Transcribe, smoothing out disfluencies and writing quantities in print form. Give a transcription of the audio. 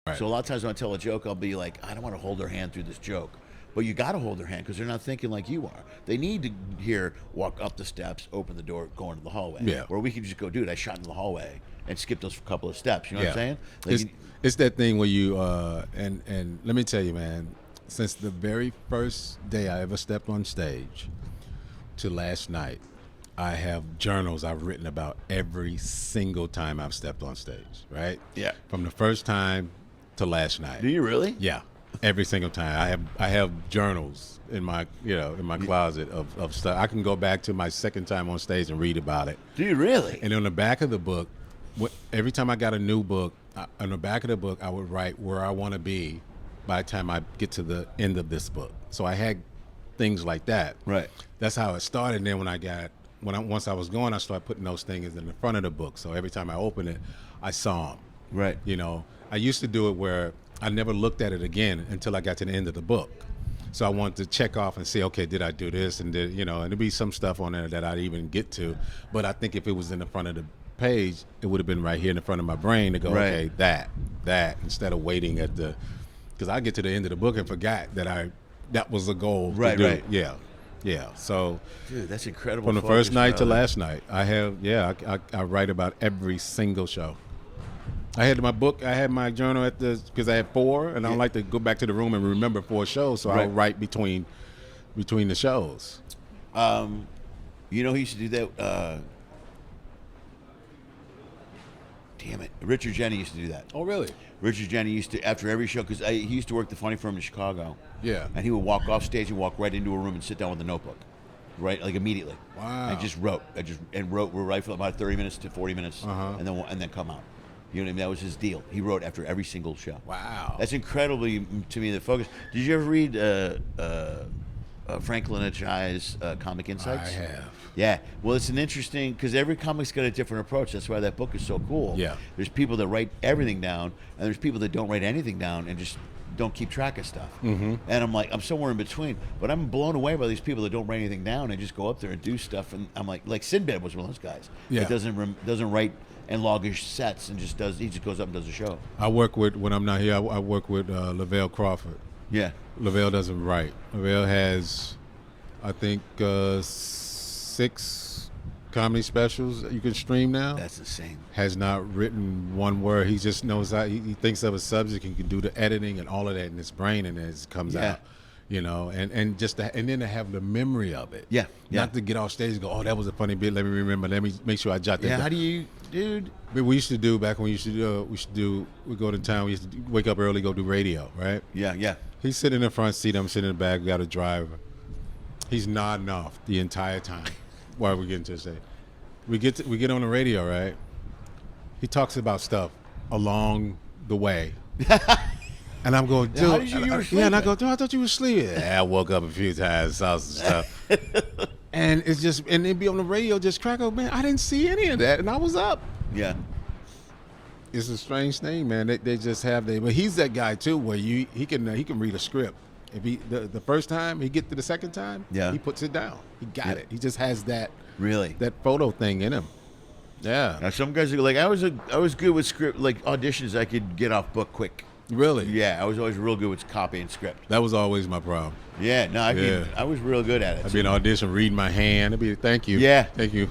Right. So a lot of times when I tell a joke, I'll be like, I don't want to hold their hand through this joke. But you got to hold their hand because they're not thinking like you are. They need to hear walk up the steps, open the door, go into the hallway. Yeah. Or we could just go, dude, I shot into the hallway and skip those couple of steps. You know what I'm saying? Like, It's that thing where you and let me tell you, man. Since the very first day I ever stepped on stage to last night, I have journals I've written about every single time I've stepped on stage. Right? Yeah. From the first time to last night. Do you really? Yeah. Every single time. I have journals in my closet of stuff. I can go back to my second time on stage and read about it. Do you really? And on the back of the book, every time I got a new book, on the back of the book, I would write where I want to be by the time I get to the end of this book. So I had things like that. Right. That's how it started. And then once I was going, I started putting those things in the front of the book. So every time I opened it, I saw them. Right. You know, I used to do it where I never looked at it again until I got to the end of the book. So I wanted to check off and see, okay, did I do this? And and there'd be some stuff on there that I'd even get to. But I think if it was in the front of the page, it would have been right here in the front of my brain to go, okay, that, instead of waiting at because I get to the end of the book and forgot that was the goal. Right, to do. right. Yeah. So, dude, that's incredible. From the first night to last night, I write about every single show. I had my journal because I had 4, and I don't like to go back to the room and remember 4 shows, so I'll write between the shows. He used to do that. Damn it, Richard Jeni used to do that. Oh, really? Richard Jeni used to, after every show, because he used to work the Funny Firm in Chicago. Yeah. And he would walk off stage and walk right into a room and sit down with a notebook, right, like immediately. Wow. And just wrote. We're right for about 30 minutes to 40 minutes, and then come out. You know what I mean? That was his deal. He wrote after every single show. Wow. That's incredibly, to me, the focus. Did you ever read Franklin Achai's Comic Insights? I have. Yeah. Well, it's an interesting, because every comic's got a different approach. That's why that book is so cool. Yeah. There's people that write everything down, and there's people that don't write anything down and just don't keep track of stuff. Mm-hmm. And I'm somewhere in between. But I'm blown away by these people that don't write anything down and just go up there and do stuff. And I'm like Sinbad was one of those guys. Yeah. That doesn't write and log his sets and he just goes up and does a show. I work with, when I'm not here, I work with Lavell Crawford. Yeah. Lavell doesn't write. Lavell has, I think, 6 comedy specials that you can stream now. That's insane. Has not written one word. He just knows how he thinks of a subject. He can do the editing and all of that in his brain, and it comes out. And then to have the memory of it. Yeah. Not to get off stage and go, oh, that was a funny bit. Let me remember. Let me make sure I jot that down. How do you, dude? We used to do back when we go to town. We used to wake up early, go do radio, right? Yeah. He's sitting in the front seat. I'm sitting in the back. We got a driver. He's nodding off the entire time while we're getting to the stage. We get on the radio, right? He talks about stuff along the way. And I'm going, dude. How did you were sleeping? Yeah, and I go, dude, I thought you were sleeping. Yeah, I woke up a few times, saw some stuff. And it's just, and they'd be on the radio just crack up, man, I didn't see any of that, and I was up. Yeah. It's a strange thing, man. They just have but he's that guy too, where he can read a script. If the first time he get to the second time, he puts it down. He got it. He just has that photo thing in him. Yeah. Now some guys are like, I was good with script, like auditions. I could get off book quick. Really? Yeah, I was always real good with copy and script. That was always my problem. Yeah, no, I was real good at it. I'd be in an audition, reading my hand. I'd be, thank you. Yeah. Thank you.